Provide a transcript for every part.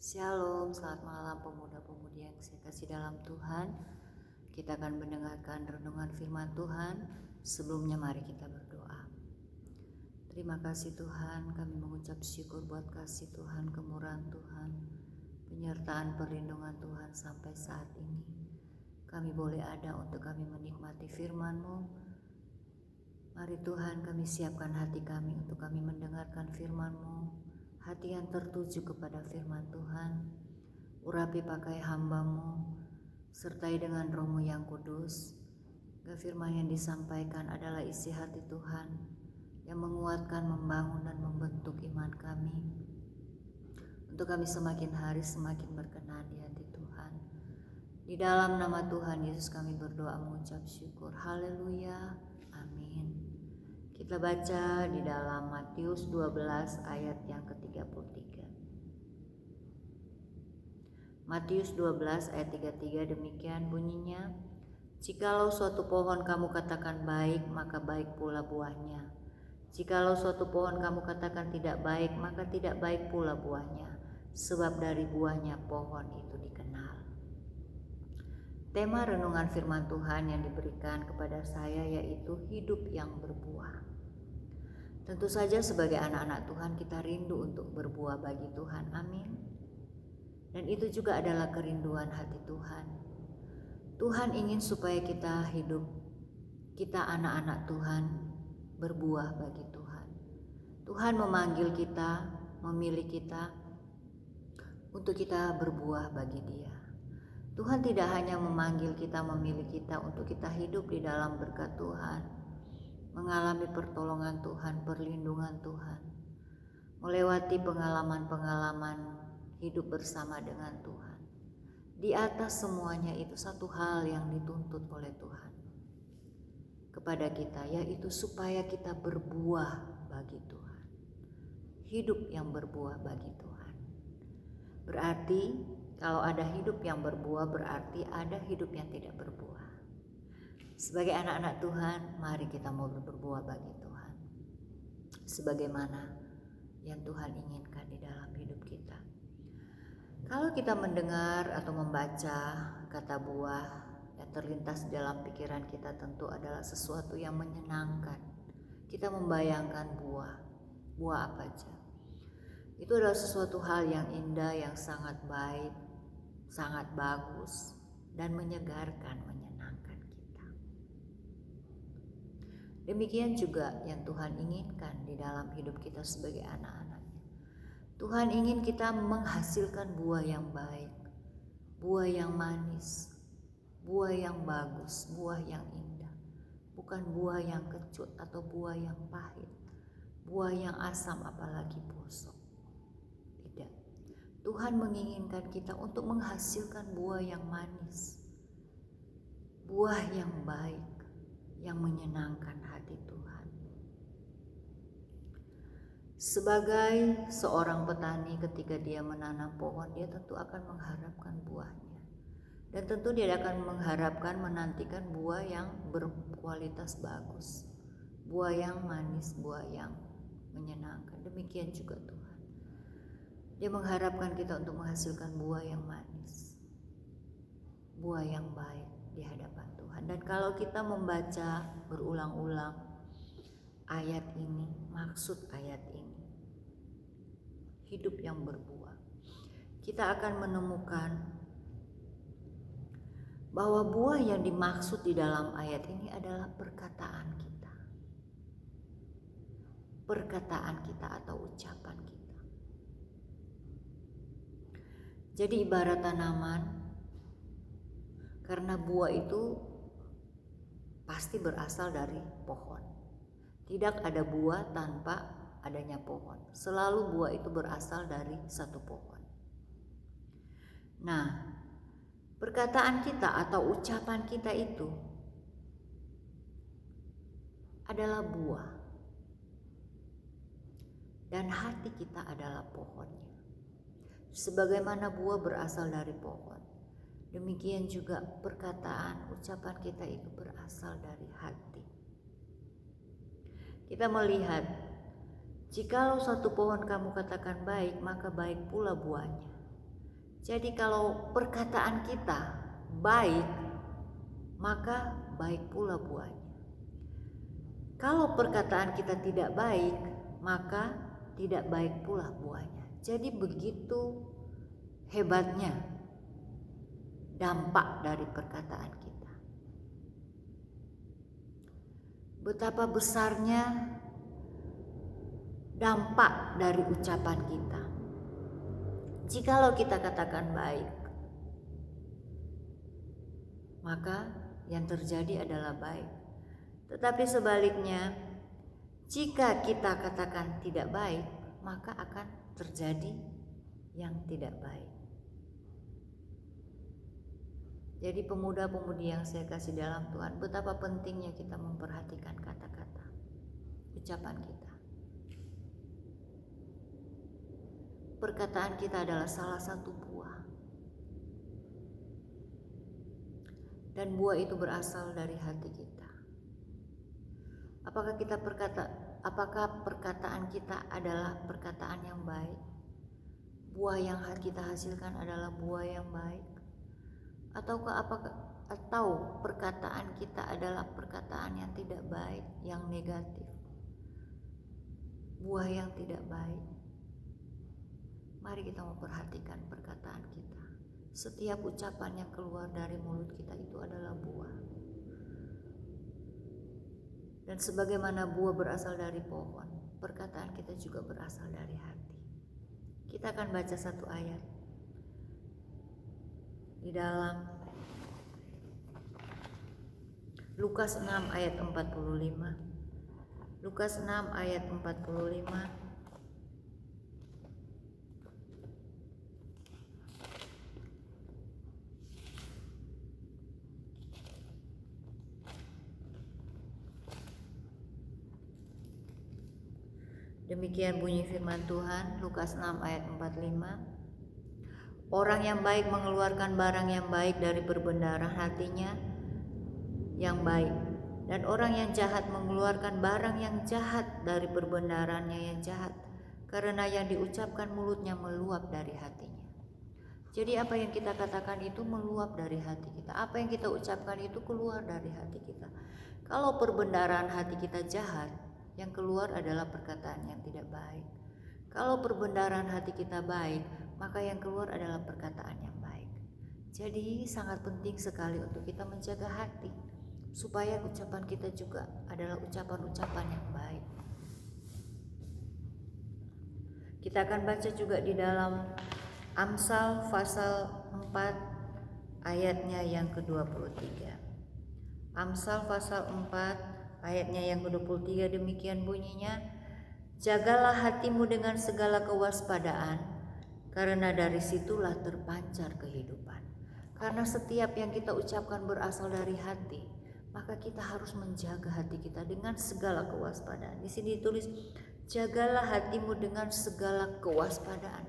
Shalom, selamat malam pemuda-pemudi yang saya kasih dalam Tuhan. Kita akan mendengarkan renungan firman Tuhan. Sebelumnya mari kita berdoa. Terima kasih Tuhan, kami mengucap syukur buat kasih Tuhan, kemurahan Tuhan, penyertaan perlindungan Tuhan sampai saat ini. Kami boleh ada untuk kami menikmati firman-Mu. Mari Tuhan, kami siapkan hati kami untuk kami mendengarkan firman-Mu. Hati yang tertuju kepada firman Tuhan, urapi pakai hamba-Mu, sertai dengan Roh-Mu yang kudus. Firman yang disampaikan adalah isi hati Tuhan, yang menguatkan, membangun, dan membentuk iman kami. Untuk kami semakin hari semakin berkenan di hati Tuhan. Di dalam nama Tuhan Yesus kami berdoa mengucap syukur. Haleluya, amin. Kita baca di dalam Matius 12 ayat yang ke-33. Matius 12 ayat 33 demikian bunyinya, jikalau suatu pohon kamu katakan baik, maka baik pula buahnya. Jikalau suatu pohon kamu katakan tidak baik, maka tidak baik pula buahnya. Sebab dari buahnya pohon itu dikenal. Tema renungan firman Tuhan yang diberikan kepada saya yaitu hidup yang berbuah. Tentu saja sebagai anak-anak Tuhan kita rindu untuk berbuah bagi Tuhan, amin. Dan itu juga adalah kerinduan hati Tuhan. Tuhan ingin supaya kita hidup, kita anak-anak Tuhan berbuah bagi Tuhan. Tuhan memanggil kita, memilih kita untuk kita berbuah bagi Dia. Tuhan tidak hanya memanggil kita, memilih kita untuk kita hidup di dalam berkat Tuhan, mengalami pertolongan Tuhan, perlindungan Tuhan, melewati pengalaman-pengalaman hidup bersama dengan Tuhan. Di atas semuanya itu satu hal yang dituntut oleh Tuhan kepada kita, yaitu supaya kita berbuah bagi Tuhan. Hidup yang berbuah bagi Tuhan. Berarti kalau ada hidup yang berbuah, berarti ada hidup yang tidak berbuah. Sebagai anak-anak Tuhan, mari kita mau berbuah bagi Tuhan, sebagaimana yang Tuhan inginkan di dalam hidup kita. Kalau kita mendengar atau membaca kata buah yang terlintas dalam pikiran kita tentu adalah sesuatu yang menyenangkan. Kita membayangkan buah apa aja. Itu adalah sesuatu hal yang indah, yang sangat baik, sangat bagus, dan menyegarkan, menyenangkan kita. Demikian juga yang Tuhan inginkan di dalam hidup kita sebagai anak-anak-Nya. Tuhan ingin kita menghasilkan buah yang baik, buah yang manis, buah yang bagus, buah yang indah. Bukan buah yang kecut atau buah yang pahit, buah yang asam apalagi busuk. Tidak. Tuhan menginginkan kita untuk menghasilkan buah yang manis, buah yang baik, yang menyenangkan hati Tuhan. Sebagai seorang petani ketika dia menanam pohon, dia tentu akan mengharapkan buahnya. Dan tentu dia akan mengharapkan, menantikan buah yang berkualitas bagus, buah yang manis, buah yang menyenangkan. Demikian juga Tuhan. Dia mengharapkan kita untuk menghasilkan buah yang manis, buah yang baik di hadapan Tuhan. Dan kalau kita membaca berulang-ulang ayat ini, maksud ayat ini, hidup yang berbuah, kita akan menemukan bahwa buah yang dimaksud di dalam ayat ini adalah perkataan kita. Perkataan kita atau ucapan kita. Jadi ibarat tanaman, karena buah itu pasti berasal dari pohon. Tidak ada buah tanpa adanya pohon. Selalu buah itu berasal dari satu pohon. Nah, perkataan kita atau ucapan kita itu adalah buah. Dan hati kita adalah pohonnya. Sebagaimana buah berasal dari pohon, demikian juga perkataan, ucapan kita itu berasal dari hati. Kita melihat, jikalau satu pohon kamu katakan baik, maka baik pula buahnya. Jadi kalau perkataan kita baik, maka baik pula buahnya. Kalau perkataan kita tidak baik, maka tidak baik pula buahnya. Jadi begitu hebatnya dampak dari perkataan kita. Betapa besarnya dampak dari ucapan kita. Jikalau kita katakan baik, maka yang terjadi adalah baik. Tetapi sebaliknya, jika kita katakan tidak baik, maka akan terjadi yang tidak baik. Jadi pemuda-pemudi yang saya kasih dalam Tuhan, betapa pentingnya kita memperhatikan kata-kata, ucapan kita. Perkataan kita adalah salah satu buah. Dan buah itu berasal dari hati kita. Apakah perkataan kita adalah perkataan yang baik? Buah yang kita hasilkan adalah buah yang baik? Atau perkataan kita adalah perkataan yang tidak baik, yang negatif? Buah yang tidak baik. Mari kita memperhatikan perkataan kita. Setiap ucapan yang keluar dari mulut kita itu adalah buah. Dan sebagaimana buah berasal dari pohon, perkataan kita juga berasal dari hati. Kita akan baca satu ayat di dalam Lukas 6 ayat 45. Lukas 6 ayat 45. Demikian bunyi firman Tuhan, Lukas 6 ayat 45. Orang yang baik mengeluarkan barang yang baik dari perbendaharaan hatinya yang baik, dan orang yang jahat mengeluarkan barang yang jahat dari perbendaharannya yang jahat, karena yang diucapkan mulutnya meluap dari hatinya. Jadi apa yang kita katakan itu meluap dari hati kita. Apa yang kita ucapkan itu keluar dari hati kita. Kalau perbendaharaan hati kita jahat, yang keluar adalah perkataan yang tidak baik. Kalau perbendaharaan hati kita baik, maka yang keluar adalah perkataan yang baik. Jadi sangat penting sekali untuk kita menjaga hati, supaya ucapan kita juga adalah ucapan-ucapan yang baik. Kita akan baca juga di dalam Amsal pasal 4 ayatnya yang ke-23. Amsal pasal 4 ayatnya yang ke-23, demikian bunyinya, jagalah hatimu dengan segala kewaspadaan, karena dari situlah terpancar kehidupan. Karena setiap yang kita ucapkan berasal dari hati, maka kita harus menjaga hati kita dengan segala kewaspadaan. Di sini ditulis, jagalah hatimu dengan segala kewaspadaan.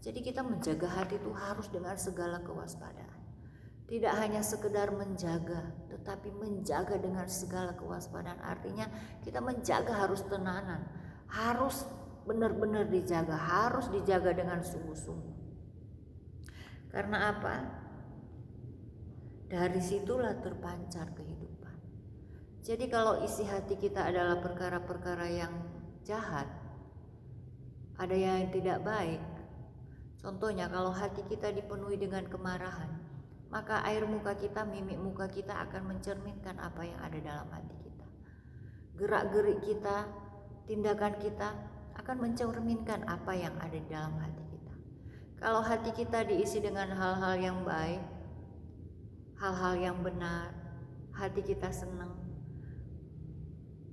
Jadi kita menjaga hati itu harus dengan segala kewaspadaan. Tidak hanya sekedar menjaga, tetapi menjaga dengan segala kewaspadaan. Artinya kita menjaga harus tenanan, harus benar-benar dijaga, harus dijaga dengan sungguh-sungguh. Karena apa? Dari situlah terpancar kehidupan. Jadi kalau isi hati kita adalah perkara-perkara yang jahat, ada yang tidak baik. Contohnya kalau hati kita dipenuhi dengan kemarahan, maka air muka kita, mimik muka kita akan mencerminkan apa yang ada dalam hati kita. Gerak-gerik kita, tindakan kita akan mencerminkan apa yang ada di dalam hati kita. Kalau hati kita diisi dengan hal-hal yang baik, hal-hal yang benar, hati kita senang,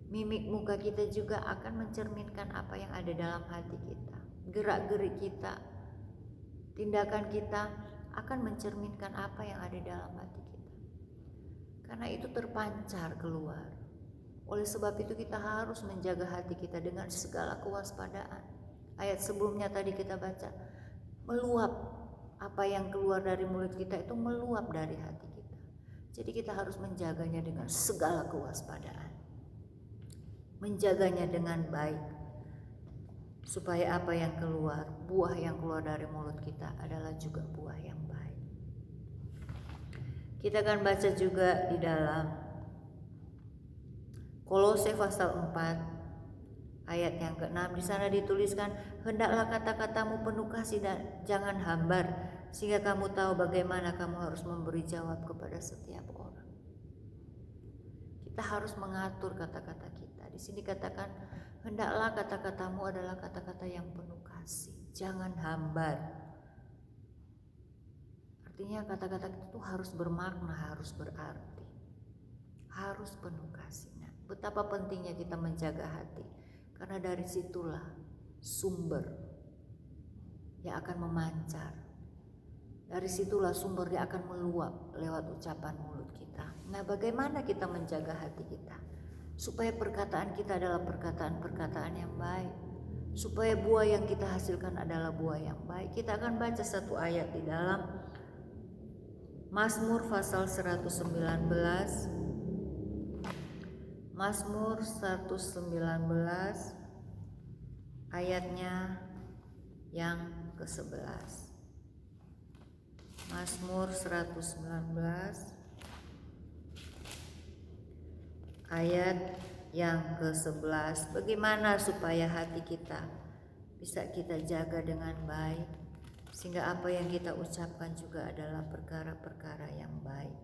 mimik muka kita juga akan mencerminkan apa yang ada dalam hati kita. Gerak-gerik kita, tindakan kita akan mencerminkan apa yang ada dalam hati kita. Karena itu terpancar keluar. Oleh sebab itu kita harus menjaga hati kita dengan segala kewaspadaan. Ayat sebelumnya tadi kita baca, meluap, apa yang keluar dari mulut kita itu meluap dari hati kita. Jadi kita harus menjaganya dengan segala kewaspadaan. Menjaganya dengan baik. Supaya apa yang keluar, buah yang keluar dari mulut kita adalah juga buah yang baik. Kita akan baca juga di dalam Kolose pasal 4 ayat yang ke-6. Di sana dituliskan, hendaklah kata-katamu penuh kasih dan jangan hambar, sehingga kamu tahu bagaimana kamu harus memberi jawab kepada setiap orang. Kita harus mengatur kata-kata kita. Di sini katakan, hendaklah kata-katamu adalah kata-kata yang penuh kasih, jangan hambar. Artinya kata-kata itu harus bermakna, harus berarti, harus penuh kasih. Nah, betapa pentingnya kita menjaga hati, karena dari situlah sumber yang akan memancar. Dari situlah sumber yang akan meluap lewat ucapan mulut kita. Nah, bagaimana kita menjaga hati kita supaya perkataan kita adalah perkataan-perkataan yang baik, supaya buah yang kita hasilkan adalah buah yang baik. Kita akan baca satu ayat di dalam Mazmur pasal 119. Mazmur 119 ayatnya yang ke-11. Mazmur 119 ayat yang ke-11. Bagaimana supaya hati kita bisa kita jaga dengan baik, sehingga apa yang kita ucapkan juga adalah perkara-perkara yang baik.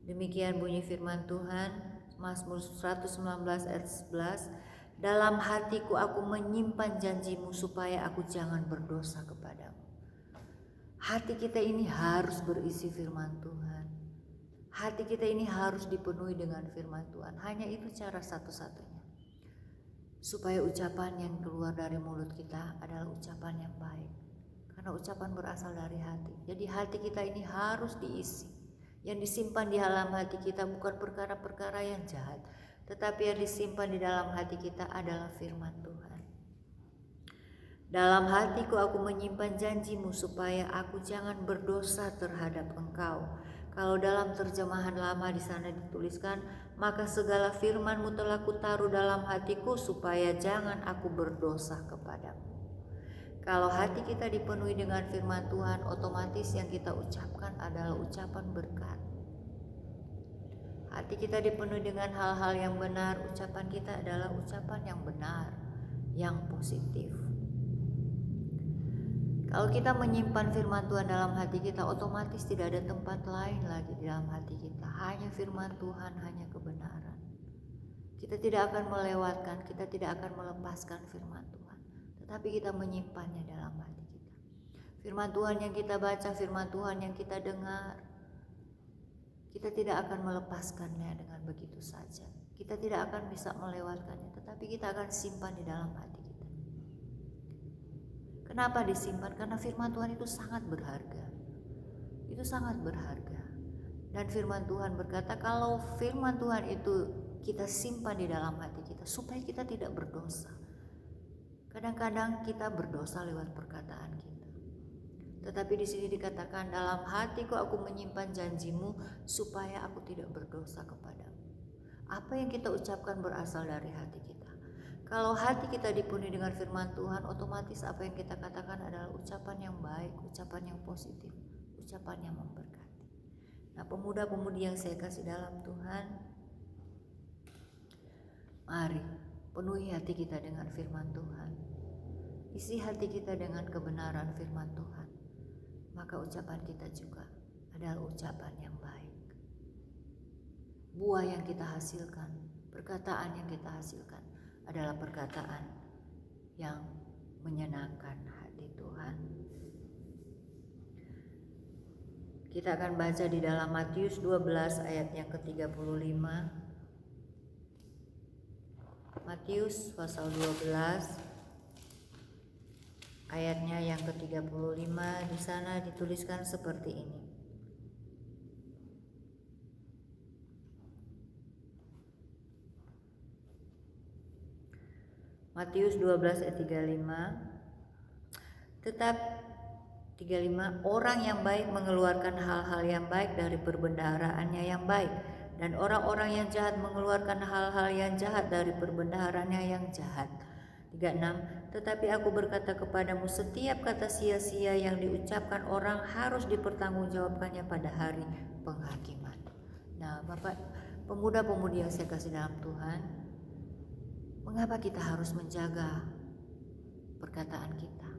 Demikian bunyi firman Tuhan, Mazmur 119 ayat 11. Dalam hatiku aku menyimpan janjimu supaya aku jangan berdosa kepadamu. Hati kita ini harus berisi firman Tuhan. Hati kita ini harus dipenuhi dengan firman Tuhan. Hanya itu cara satu-satunya supaya ucapan yang keluar dari mulut kita adalah ucapan yang baik. Karena ucapan berasal dari hati. Jadi hati kita ini harus diisi. Yang disimpan di dalam hati kita bukan perkara-perkara yang jahat, tetapi yang disimpan di dalam hati kita adalah firman Tuhan. Dalam hatiku aku menyimpan janjimu supaya aku jangan berdosa terhadap engkau. Kalau dalam terjemahan lama di sana dituliskan, maka segala firmanmu telah kutaruh dalam hatiku supaya jangan aku berdosa kepadamu. Kalau hati kita dipenuhi dengan firman Tuhan, otomatis yang kita ucapkan adalah ucapan berkat. Hati kita dipenuhi dengan hal-hal yang benar, ucapan kita adalah ucapan yang benar, yang positif. Kalau kita menyimpan firman Tuhan dalam hati kita, otomatis tidak ada tempat lain lagi di dalam hati kita. Hanya firman Tuhan, hanya kebenaran. Kita tidak akan melewatkan, kita tidak akan melepaskan firman Tuhan. Tetapi kita menyimpannya dalam hati kita. Firman Tuhan yang kita baca, firman Tuhan yang kita dengar, kita tidak akan melepaskannya dengan begitu saja. Kita tidak akan bisa melewatkannya, tetapi kita akan simpan di dalam hati kita. Kenapa disimpan? Karena firman Tuhan itu sangat berharga. Itu sangat berharga. Dan firman Tuhan berkata, kalau firman Tuhan itu kita simpan di dalam hati kita supaya kita tidak berdosa. Kadang-kadang kita berdosa lewat perkataan kita. Tetapi di sini dikatakan, dalam hatiku aku menyimpan janjimu supaya aku tidak berdosa kepadamu. Apa yang kita ucapkan berasal dari hati kita. Kalau hati kita dipenuhi dengan firman Tuhan, otomatis apa yang kita katakan adalah ucapan yang baik, ucapan yang positif, ucapan yang memberkati. Nah, pemuda-pemudi yang saya kasih dalam Tuhan, mari penuhi hati kita dengan firman Tuhan. Isi hati kita dengan kebenaran firman Tuhan. Maka ucapan kita juga adalah ucapan yang baik. Buah yang kita hasilkan, perkataan yang kita hasilkan adalah perkataan yang menyenangkan hati Tuhan. Kita akan baca di dalam Matius 12 ayat yang ke-35. Matius pasal 12 ayatnya yang ke-35. Di sana dituliskan seperti ini. Matius 12 ayat 35. Tetap 35, orang yang baik mengeluarkan hal-hal yang baik dari perbendaharaannya yang baik, dan orang-orang yang jahat mengeluarkan hal-hal yang jahat dari perbendaharaannya yang jahat. 36. Tetapi aku berkata kepadamu, setiap kata sia-sia yang diucapkan orang harus dipertanggungjawabkannya pada hari penghakiman. Nah, Bapak pemuda-pemudi yang saya kasih dalam Tuhan, mengapa kita harus menjaga perkataan kita?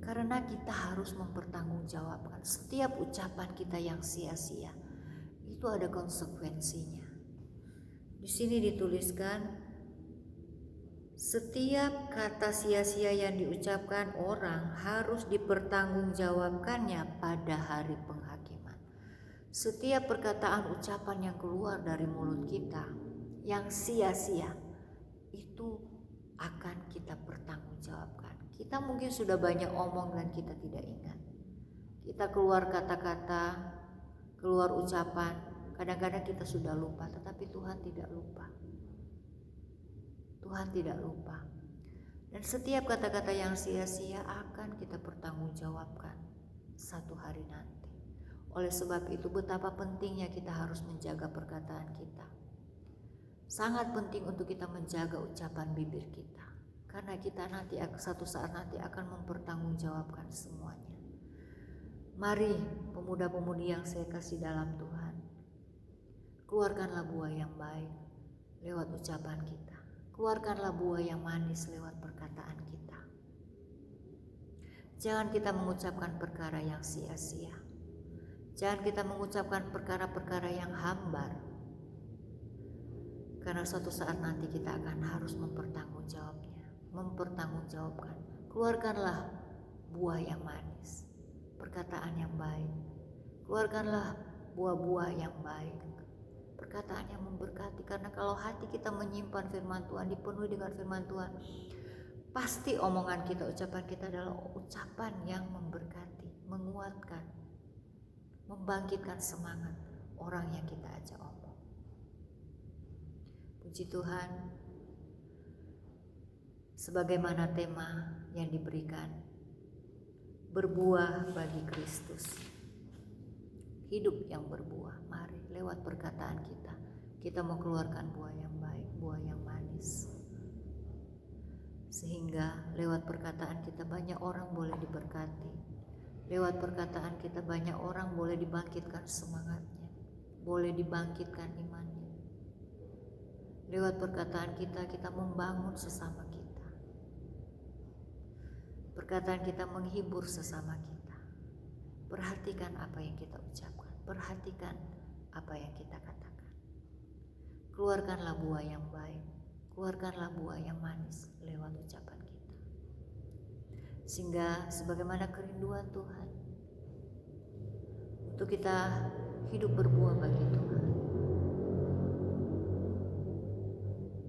Karena kita harus mempertanggungjawabkan setiap ucapan kita yang sia-sia. Itu ada konsekuensinya. Di sini dituliskan, setiap kata sia-sia yang diucapkan orang harus dipertanggungjawabkannya pada hari penghakiman. Setiap perkataan ucapan yang keluar dari mulut kita yang sia-sia itu akan kita pertanggungjawabkan. Kita mungkin sudah banyak omong dan kita tidak ingat. Kita keluar kata-kata, keluar ucapan, kadang-kadang kita sudah lupa, tetapi Tuhan tidak lupa. Tuhan tidak lupa. Dan setiap kata-kata yang sia-sia akan kita pertanggungjawabkan satu hari nanti. Oleh sebab itu betapa pentingnya kita harus menjaga perkataan kita. Sangat penting untuk kita menjaga ucapan bibir kita. Karena kita nanti satu saat nanti akan mempertanggungjawabkan semuanya. Mari pemuda-pemudi yang saya kasih dalam Tuhan, keluarkanlah buah yang baik lewat ucapan kita. Keluarkanlah buah yang manis lewat perkataan kita. Jangan kita mengucapkan perkara yang sia-sia. Jangan kita mengucapkan perkara-perkara yang hambar. Karena suatu saat nanti kita akan harus mempertanggungjawabkan. Keluarkanlah buah yang manis, perkataan yang baik. Keluarkanlah buah-buah yang baik, perkataan yang memberkati. Karena kalau hati kita menyimpan firman Tuhan, dipenuhi dengan firman Tuhan, pasti omongan kita, ucapan kita adalah ucapan yang memberkati, menguatkan, membangkitkan semangat orang yang kita ajak omong. Puji Tuhan, sebagaimana tema yang diberikan, berbuah bagi Kristus. Hidup yang berbuah. Mari lewat perkataan kita mau keluarkan buah yang baik, buah yang manis. Sehingga lewat perkataan kita banyak orang boleh diberkati. Lewat perkataan kita banyak orang boleh dibangkitkan semangatnya, boleh dibangkitkan imannya. Lewat perkataan kita membangun sesama kita. Perkataan kita menghibur sesama kita. Perhatikan apa yang kita ucapkan, perhatikan apa yang kita katakan. Keluarkanlah buah yang baik, keluarkanlah buah yang manis lewat ucapan kita. Sehingga sebagaimana kerinduan Tuhan untuk kita hidup berbuah bagi Tuhan,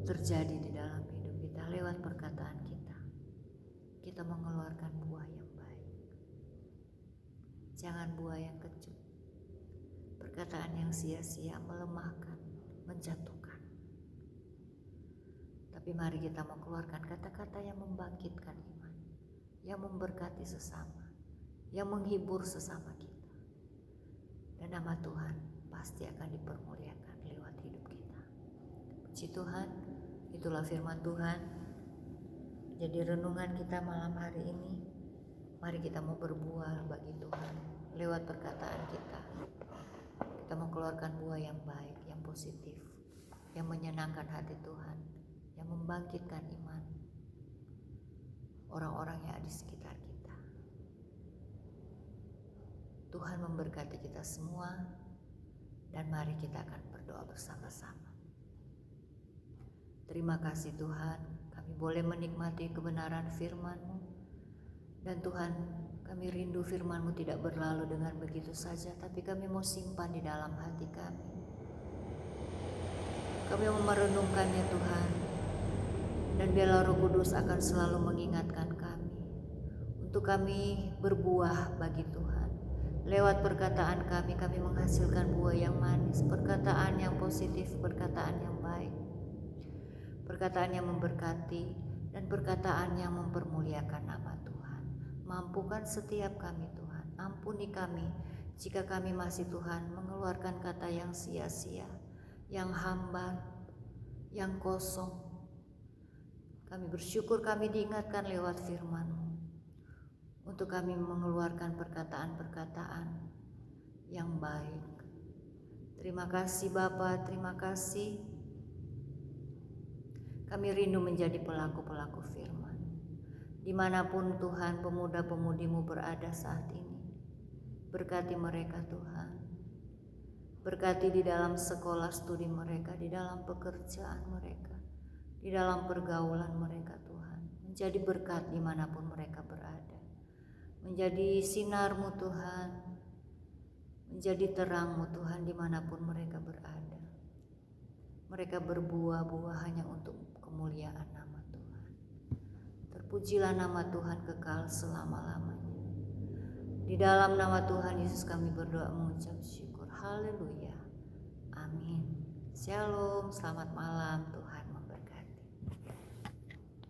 terjadi di dalam hidup kita lewat perkataan kita. Kita mengeluarkan buah yang baik. Jangan buah yang kecut. Perkataan yang sia-sia melemahkan, menjatuhkan. Tapi mari kita mengeluarkan kata-kata yang membangkitkan iman, yang memberkati sesama, yang menghibur sesama kita. Dan nama Tuhan pasti akan dipermuliakan lewat hidup kita. Puji Tuhan, itulah firman Tuhan. Jadi renungan kita malam hari ini, mari kita mau berbuah bagi Tuhan lewat perkataan kita. Kita mau keluarkan buah yang baik, yang positif, yang menyenangkan hati Tuhan, yang membangkitkan iman orang-orang yang ada di sekitar kita. Tuhan memberkati kita semua, dan mari kita akan berdoa bersama-sama. Terima kasih Tuhan, kami boleh menikmati kebenaran firman-Mu. Dan Tuhan, kami rindu firman-Mu tidak berlalu dengan begitu saja, tapi kami mau simpan di dalam hati kami. Kami mau merenungkannya Tuhan, dan biarlah Roh Kudus akan selalu mengingatkan kami untuk kami berbuah bagi Tuhan. Lewat perkataan kami menghasilkan buah yang manis, perkataan yang positif, perkataan yang baik, perkataan yang memberkati, dan perkataan yang mempermuliakan nama Tuhan. Mampukan setiap kami Tuhan, ampuni kami jika kami masih Tuhan mengeluarkan kata yang sia-sia, yang hambar, yang kosong. Kami bersyukur kami diingatkan lewat firman-Mu untuk kami mengeluarkan perkataan-perkataan yang baik. Terima kasih Bapa, terima kasih. Kami rindu menjadi pelaku-pelaku firman. Dimanapun Tuhan pemuda-pemudi-Mu berada saat ini, berkati mereka Tuhan. Berkati di dalam sekolah studi mereka, di dalam pekerjaan mereka, di dalam pergaulan mereka Tuhan. Menjadi berkat dimanapun mereka berada. Menjadi sinar-Mu Tuhan, menjadi terang-Mu Tuhan dimanapun mereka berada. Mereka berbuah-buah hanya untuk kemuliaan nama Tuhan. Terpujilah nama Tuhan kekal selama-lamanya. Di dalam nama Tuhan Yesus kami berdoa mengucap syukur. Haleluya. Amin. Shalom, selamat malam Tuhan.